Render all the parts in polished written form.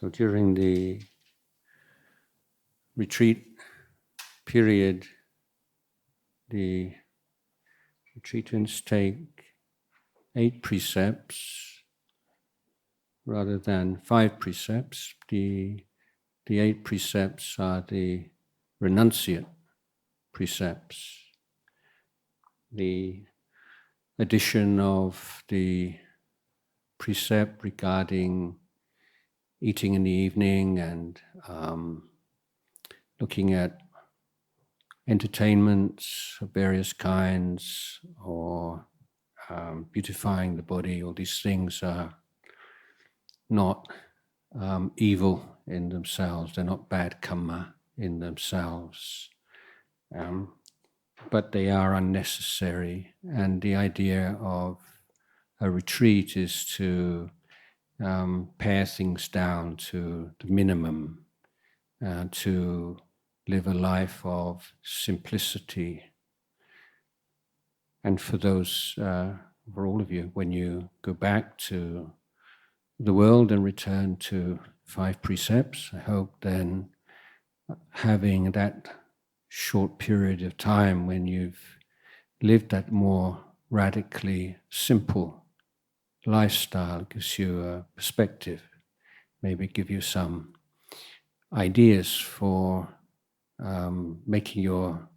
So during the retreat period, the retreatants take 8 precepts rather than 5 precepts. The 8 precepts are the renunciate precepts. The addition of the precept regarding eating in the evening and looking at entertainments of various kinds or beautifying the body, all these things are not evil in themselves, they're not bad karma in themselves, but they are unnecessary. And the idea of a retreat is to pare things down to the minimum, to live a life of simplicity. And for those, for all of you, when you go back to the world and return to 5 precepts, I hope then having that short period of time when you've lived that more radically simple lifestyle gives you a perspective, maybe give you some ideas for making your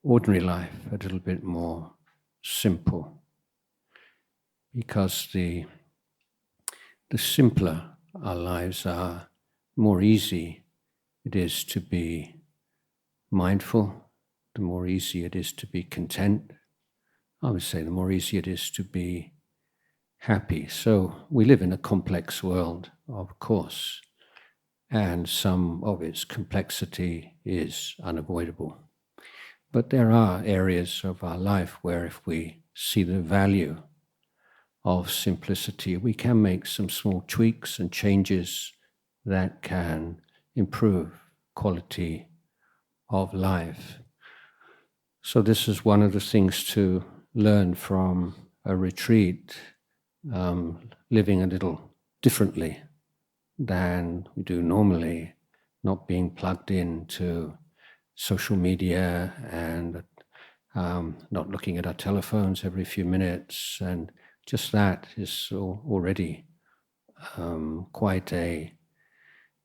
ordinary life a little bit more simple. Because the simpler our lives are, more easy it is to be mindful, the more easy it is to be content. I would say the more easy it is to be happy. So we live in a complex world, of course, and some of its complexity is unavoidable. But there are areas of our life where if we see the value of simplicity, we can make some small tweaks and changes that can improve quality of life. So this is one of the things to learn from a retreat, living a little differently than we do normally, not being plugged into social media and not looking at our telephones every few minutes, and just that is already quite a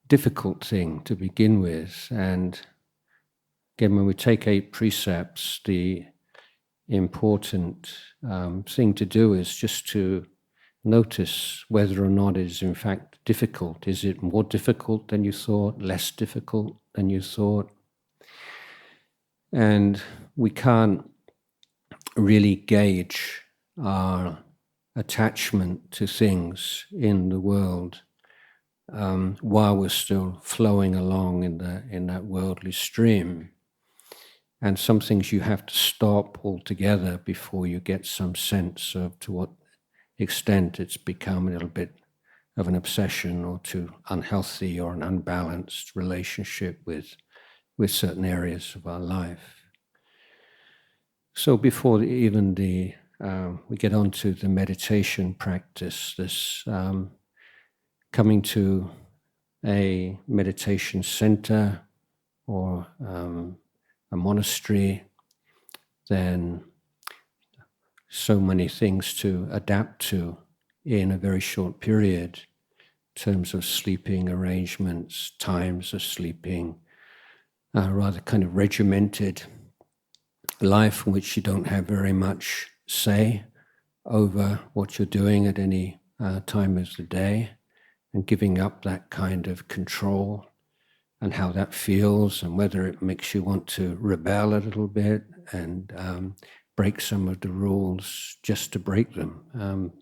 difficult thing to begin with. And again, when we take 8 precepts, the important thing to do is just to notice whether or not it is in fact difficult. Is it more difficult than you thought, less difficult than you thought? And we can't really gauge our attachment to things in the world while we're still flowing along in that worldly stream. And some things you have to stop altogether before you get some sense of to what extent it's become a little bit of an obsession or too unhealthy or an unbalanced relationship with certain areas of our life. So before even we get on to the meditation practice, this coming to a meditation center or a monastery, then so many things to adapt to in a very short period in terms of sleeping arrangements, times of sleeping, rather kind of regimented life in which you don't have very much say over what you're doing at any time of the day, and giving up that kind of control and how that feels and whether it makes you want to rebel a little bit and break some of the rules just to break them.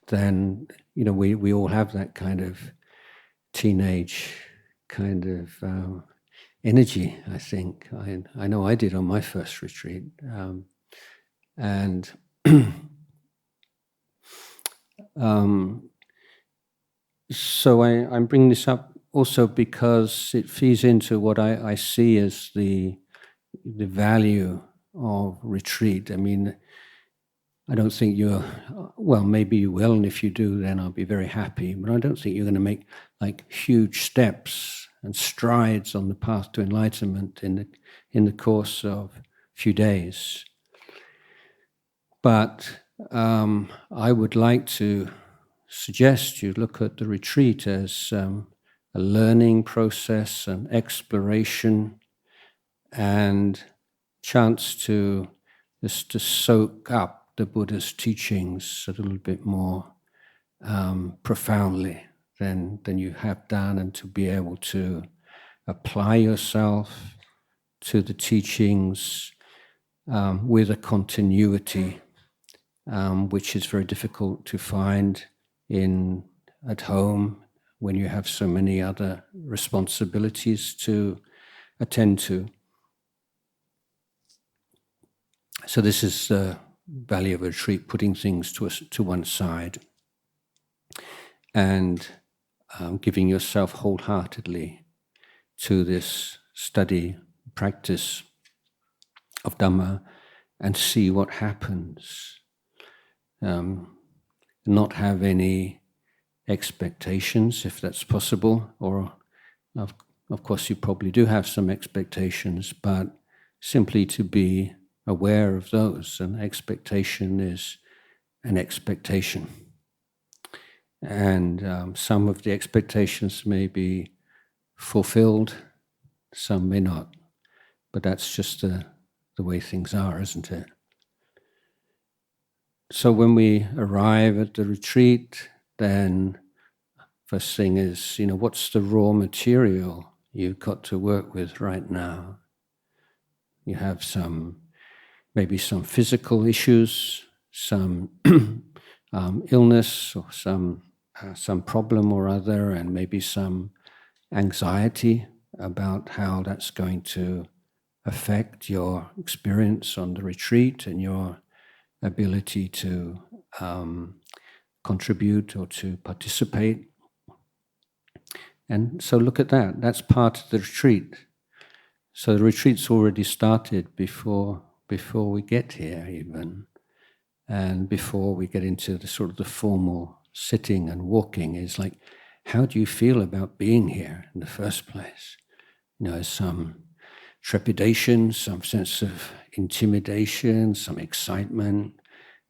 Then, we all have that kind of teenage kind of energy, I think. I know I did on my first retreat. So I'm bringing this up also because it feeds into what I see as the value of retreat. I mean, I don't think you're, well, maybe you will, and if you do, then I'll be very happy. But I don't think you're going to make like huge steps and strides on the path to enlightenment in the course of a few days. But I would like to suggest you look at the retreat as a learning process, an exploration, and chance to just to soak up the Buddha's teachings a little bit more profoundly than you have done, and to be able to apply yourself to the teachings with a continuity which is very difficult to find at home when you have so many other responsibilities to attend to. So this is the value of a retreat, putting things to one side and giving yourself wholeheartedly to this study, practice of Dhamma, and see what happens. Not have any expectations, if that's possible, or of course you probably do have some expectations, but simply to be aware of those. An expectation is an expectation. And some of the expectations may be fulfilled, some may not. But that's just the way things are, isn't it? So when we arrive at the retreat, then first thing is, what's the raw material you've got to work with right now? You have maybe some physical issues, some illness, or some problem or other, and maybe some anxiety about how that's going to affect your experience on the retreat and your ability to contribute or to participate. And so look at that. That's part of the retreat. So the retreat's already started before we get here even. And before we get into the sort of the formal sitting and walking, is like, how do you feel about being here in the first place? Some trepidation, some sense of intimidation, some excitement.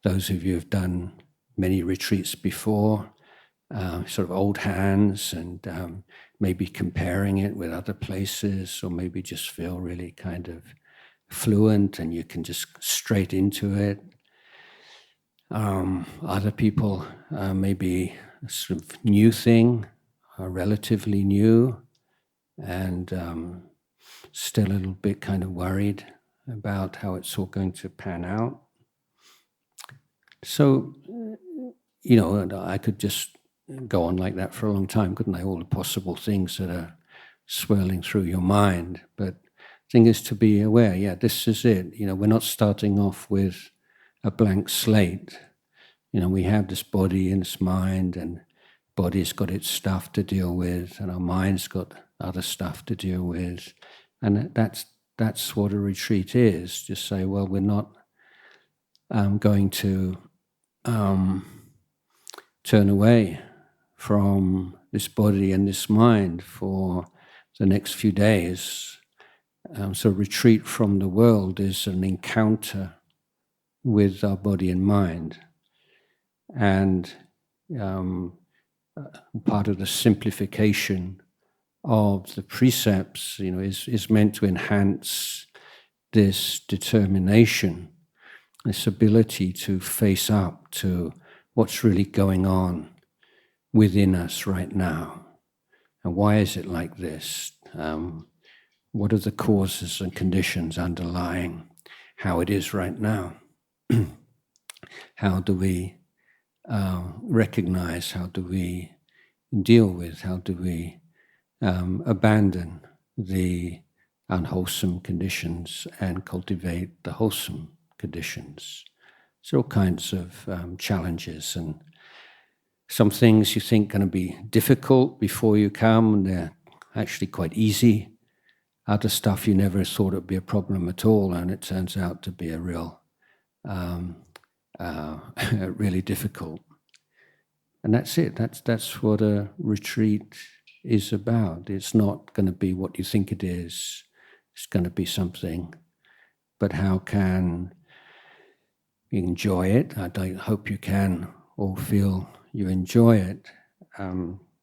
Those of you who have done many retreats before, sort of old hands, and maybe comparing it with other places, or maybe just feel really kind of fluent and you can just straight into it. Other people, maybe a sort of new thing, relatively new, and still a little bit kind of worried about how it's all going to pan out. So, I could just go on like that for a long time, couldn't I? All the possible things that are swirling through your mind. But the thing is to be aware, this is it. We're not starting off with a blank slate. We have this body and this mind, and body's got its stuff to deal with, and our mind's got other stuff to deal with. And that's what a retreat is. Just say, well, we're not going to turn away from this body and this mind for the next few days. So retreat from the world is an encounter with our body and mind. And part of the simplification of the precepts, is meant to enhance this determination, this ability to face up to what's really going on within us right now. And why is it like this? What are the causes and conditions underlying how it is right now? How do we recognize, how do we deal with, how do we abandon the unwholesome conditions and cultivate the wholesome conditions? So all kinds of challenges, and some things you think going to be difficult before you come, and they're actually quite easy. Other stuff you never thought it would be a problem at all, and it turns out to be a real really difficult. And that's it. That's what a retreat is about. It's not going to be what you think it is. It's going to be something. But how can you enjoy it? I hope you can all feel you enjoy it.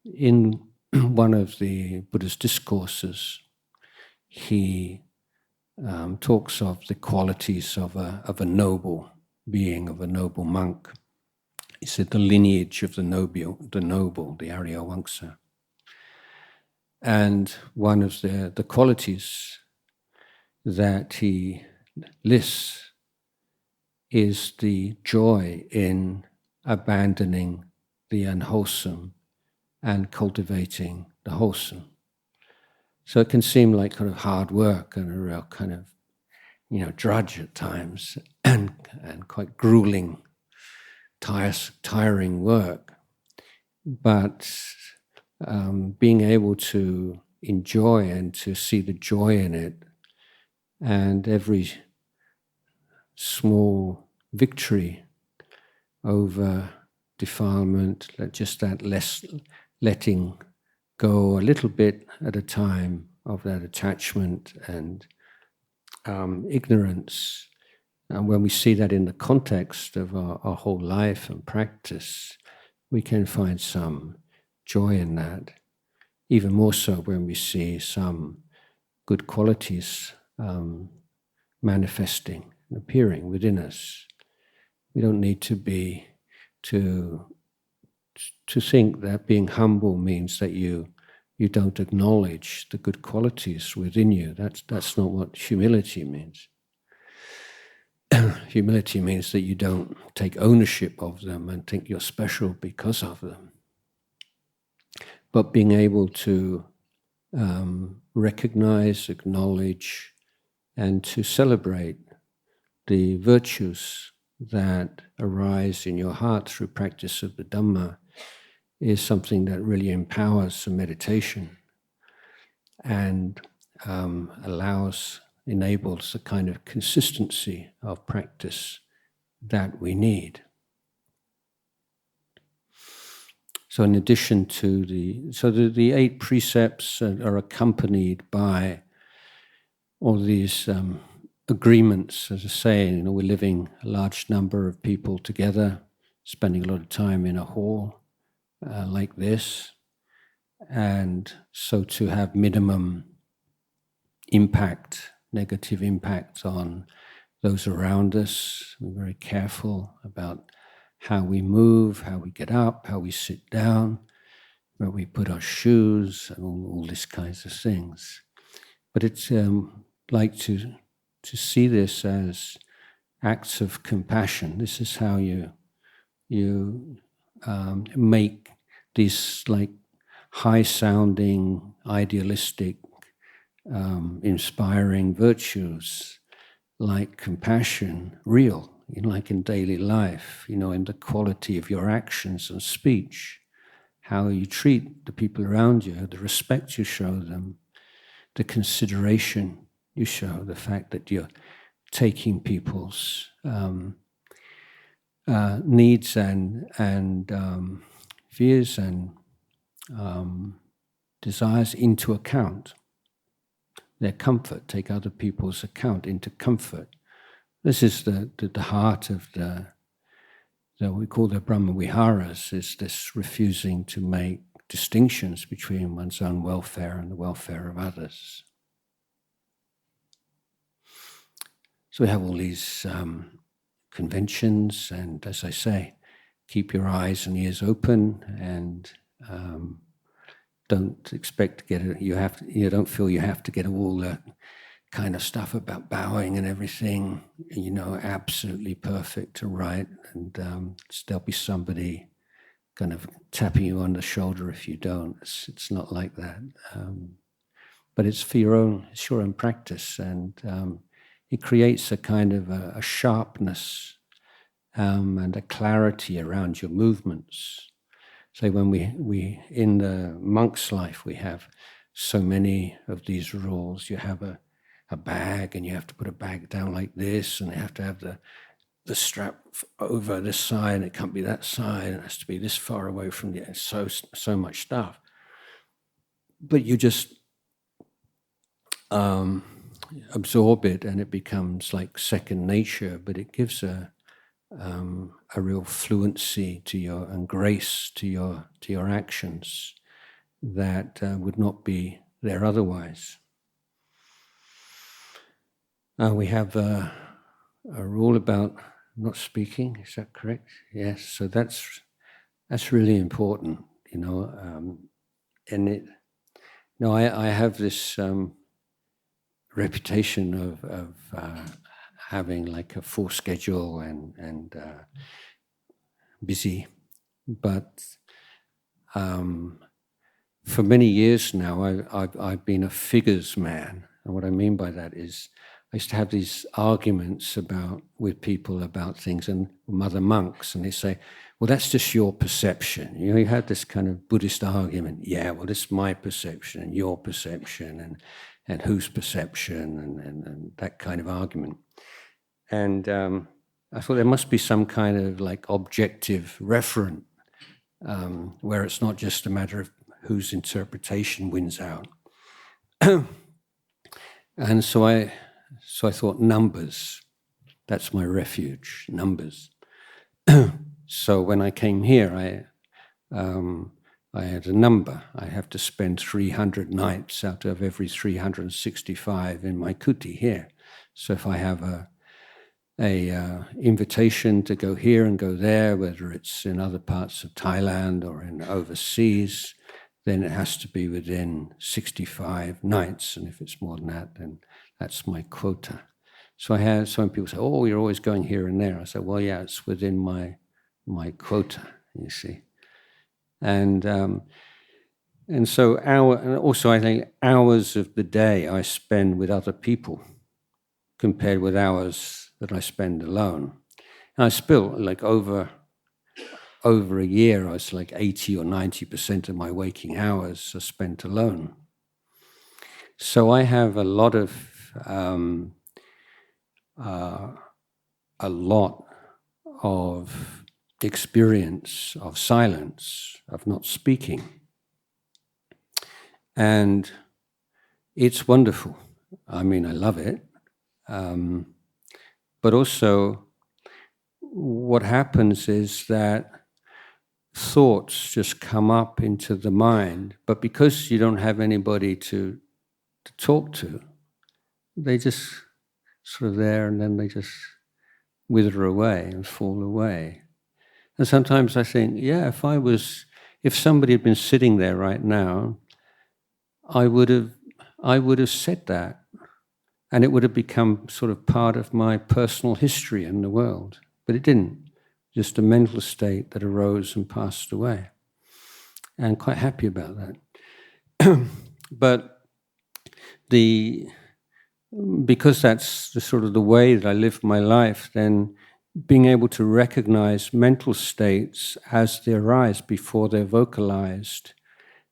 In one of the Buddha's discourses, he talks of the qualities of a noble being, of a noble monk. He said the lineage of the noble, the Arya Vamsa. And one of the qualities that he lists is the joy in abandoning the unwholesome and cultivating the wholesome. So it can seem like kind of hard work and a real kind of, drudge at times and quite grueling, tiring work. But being able to enjoy and to see the joy in it, and every small victory over defilement, just that less letting go a little bit at a time of that attachment and ignorance. And when we see that in the context of our whole life and practice, we can find some joy in that. Even more so when we see some good qualities manifesting and appearing within us. We don't need to think that being humble means that you don't acknowledge the good qualities within you. That's not what humility means. Humility means that you don't take ownership of them and think you're special because of them. But being able to recognize, acknowledge, and to celebrate the virtues that arise in your heart through practice of the Dhamma is something that really empowers the meditation and enables the kind of consistency of practice that we need. So in addition to the 8 precepts are accompanied by all these agreements, as I say, we're living a large number of people together, spending a lot of time in a hall like this, and so to have minimum impact, negative impact on those around us. We're very careful about how we move, how we get up, how we sit down, where we put our shoes, and all these kinds of things. But it's like to see this as acts of compassion. This is how you make these like high-sounding, idealistic, inspiring virtues like compassion real, like in daily life, in the quality of your actions and speech, how you treat the people around you, the respect you show them, the consideration you show, the fact that you're taking people's needs and fears and desires into account. Their comfort, take other people's account into comfort. This is the heart of that we call the Brahma Viharas, is this refusing to make distinctions between one's own welfare and the welfare of others. So we have all these conventions, and as I say, keep your eyes and ears open, and don't expect to get it. You don't feel you have to get all the kind of stuff about bowing and everything, absolutely perfect or right, and there'll be somebody kind of tapping you on the shoulder if you don't. It's not like that, but it's for your own practice, and it creates a kind of a sharpness and a clarity around your movements. So when we in the monk's life, we have so many of these rules. You have a bag, and you have to put a bag down like this, and you have to have the the strap over this side, it can't be that side, it has to be this far away from the so much stuff. But you just absorb it, and it becomes like second nature. But it gives a real fluency to your and grace to your actions that would not be there otherwise. We have a rule about not speaking. Is that correct? Yes. So that's really important, and it. No, I have this reputation of having like a full schedule and busy, but for many years now I've been a figures man, and what I mean by that is I used to have these arguments with people about things, and mother monks, and they say, well, that's just your perception. You had this kind of Buddhist argument. Yeah, well, this is my perception and your perception and whose perception and that kind of argument. And I thought there must be some kind of like objective referent where it's not just a matter of whose interpretation wins out. And so I thought numbers, that's my refuge, numbers. So when I came here, I had a number. I have to spend 300 nights out of every 365 in my kuti here. So if I have a invitation to go here and go there, whether it's in other parts of Thailand or in overseas, then it has to be within 65 nights. And if it's more than that, then that's my quota. So I had some people say, oh, you're always going here and there. I said, well, yeah, it's within my quota, you see. And so and also I think hours of the day I spend with other people compared with hours that I spend alone. And I still, like over a year, I was like 80 or 90% of my waking hours are spent alone. So I have a lot of experience of silence, of not speaking. And it's wonderful. I mean, I love it. But also, what happens is that thoughts just come up into the mind, but because you don't have anybody to talk to, they just sort of there, and then they just wither away and fall away. And sometimes I think, yeah, if somebody had been sitting there right now, I would have said that, and it would have become sort of part of my personal history in the world. But it didn't. Just a mental state that arose and passed away. And quite happy about that. But because that's the sort of the way that I live my life, then being able to recognize mental states as they arise before they're vocalized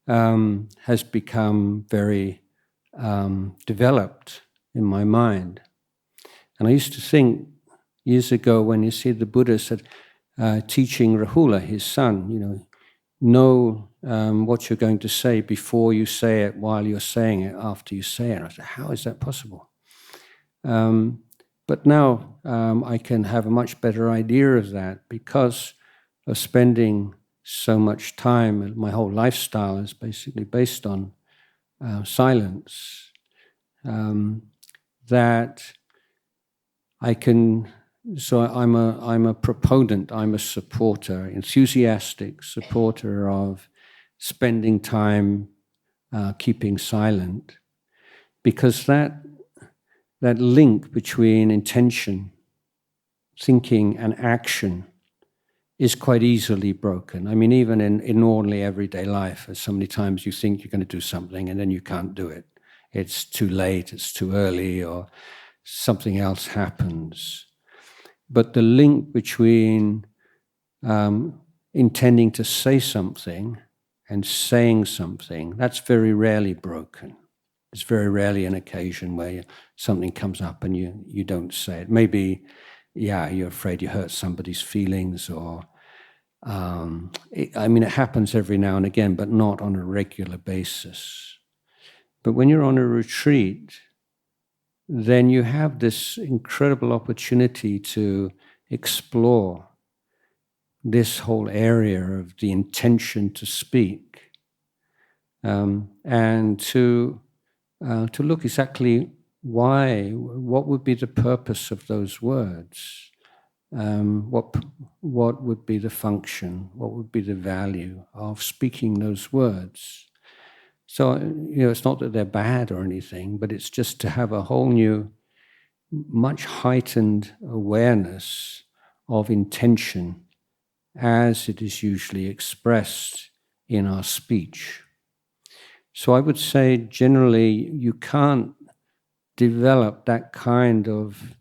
has become very developed in my mind. And I used to think years ago, when you see the Buddha said, teaching Rahula, his son, know what you're going to say before you say it, while you're saying it, after you say it. I said, how is that possible? But now I can have a much better idea of that because of spending so much time, and my whole lifestyle is basically based on silence, that I can. So I'm a proponent, I'm a supporter, enthusiastic supporter of spending time keeping silent, because that link between intention, thinking and action is quite easily broken. I mean, even in ordinary everyday life, so many times you think you're going to do something and then you can't do it. It's too late, it's too early, or something else happens. But the link between intending to say something and saying something, that's very rarely broken. There's very rarely an occasion where something comes up and you don't say it. Maybe you're afraid you hurt somebody's feelings, or it happens every now and again, but not on a regular basis. But when you're on a retreat, then you have this incredible opportunity to explore this whole area of the intention to speak, and to look exactly what would be the purpose of those words, what would be the function, what would be the value of speaking those words. So, it's not that they're bad or anything, but it's just to have a whole new, much heightened awareness of intention as it is usually expressed in our speech. So I would say generally you can't develop that kind of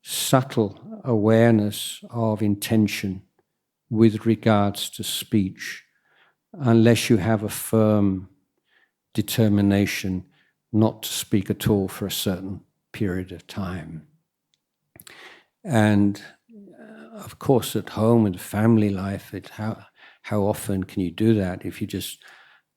subtle awareness of intention with regards to speech unless you have a firm determination not to speak at all for a certain period of time. And of course, at home in family life, how often can you do that? If you just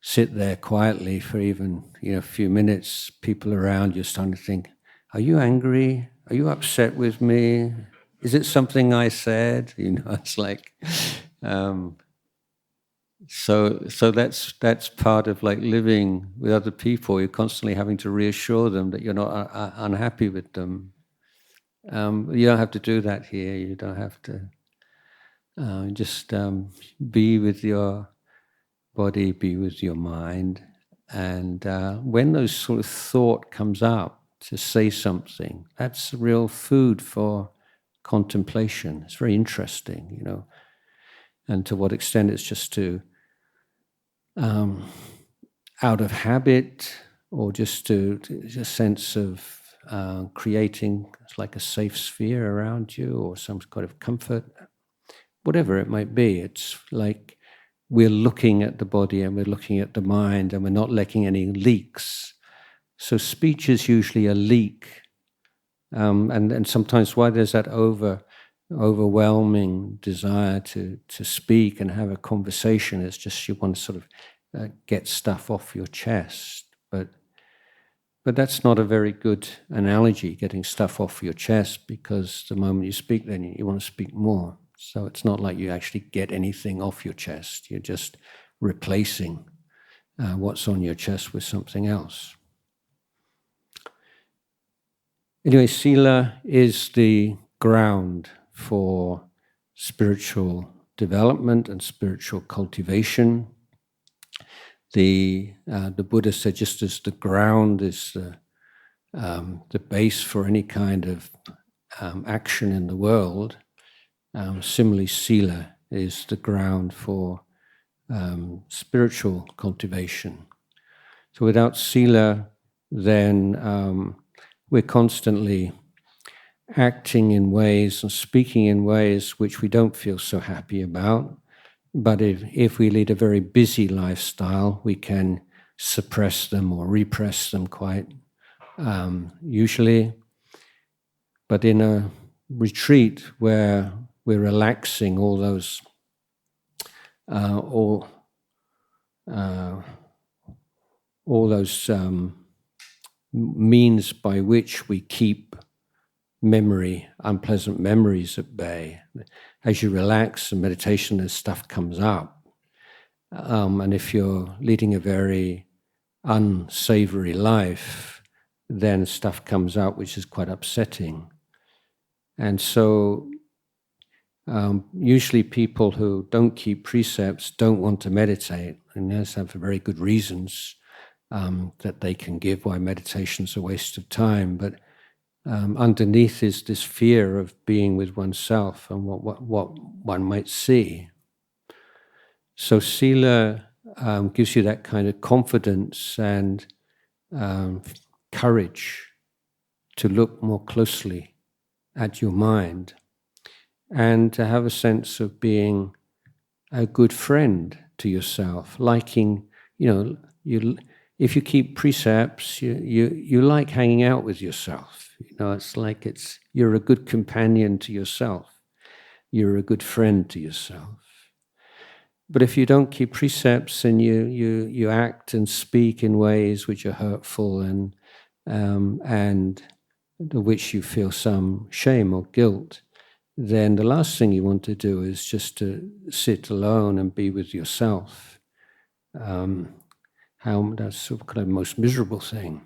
sit there quietly for even a few minutes, people around you starting to think, "Are you angry? Are you upset with me? Is it something I said?" It's like, so that's part of like living with other people. You're constantly having to reassure them that you're not unhappy with them. You don't have to do that here. You don't have to. Just be with your body, be with your mind, and when those sort of thought comes up to say something, that's real food for contemplation. It's very interesting, and to what extent it's just to out of habit, or just to a sense of creating like a safe sphere around you, or some kind of comfort. Whatever it might be, it's like we're looking at the body and we're looking at the mind and we're not letting any leaks. So speech is usually a leak. And sometimes why there's that overwhelming desire to speak and have a conversation, it's just you want to sort of get stuff off your chest. But that's not a very good analogy, getting stuff off your chest, because the moment you speak, then you want to speak more. So it's not like you actually get anything off your chest. You're just replacing what's on your chest with something else. Anyway, sila is the ground for spiritual development and spiritual cultivation. The Buddha said, just as the ground is the base for any kind of action in the world, similarly, sila is the ground for spiritual cultivation. So without sila, then we're constantly acting in ways and speaking in ways which we don't feel so happy about. But if we lead a very busy lifestyle, we can suppress them or repress them quite usually. But in a retreat where we're relaxing all those all those means by which we keep unpleasant memories at bay. As you relax and meditation, as stuff comes up, and if you're leading a very unsavory life, then stuff comes up which is quite upsetting. And so usually people who don't keep precepts don't want to meditate, and they have very good reasons that they can give why meditation's a waste of time. But underneath is this fear of being with oneself and what one might see. So sila gives you that kind of confidence and courage to look more closely at your mind, and to have a sense of being a good friend to yourself, liking, if you keep precepts, you like hanging out with yourself. It's like you're a good companion to yourself. You're a good friend to yourself. But if you don't keep precepts and you act and speak in ways which are hurtful and which you feel some shame or guilt, then the last thing you want to do is just to sit alone and be with yourself. That's sort of kind of the most miserable thing.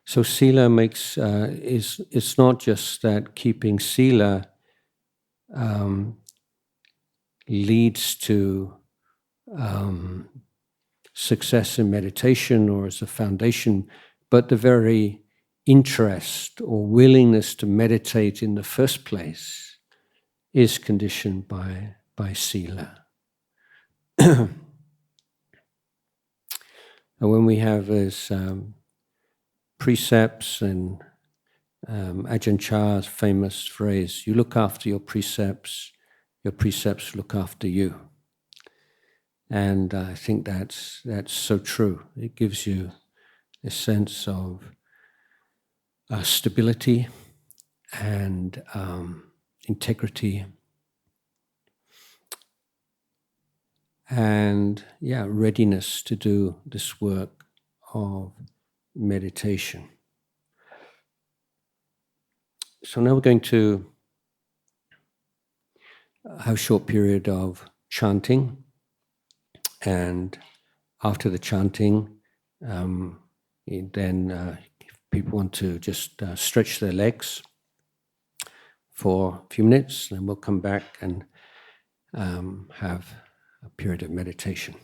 So sila it's not just that keeping sila leads to success in meditation or as a foundation, but the very interest or willingness to meditate in the first place is conditioned by sila. And when we have these precepts and Ajahn Chah's famous phrase, you look after your precepts look after you. And I think that's so true. It gives you a sense of stability and integrity and readiness to do this work of meditation. So now we're going to have a short period of chanting, and after the chanting, then if people want to just stretch their legs for a few minutes, then we'll come back and have a period of meditation.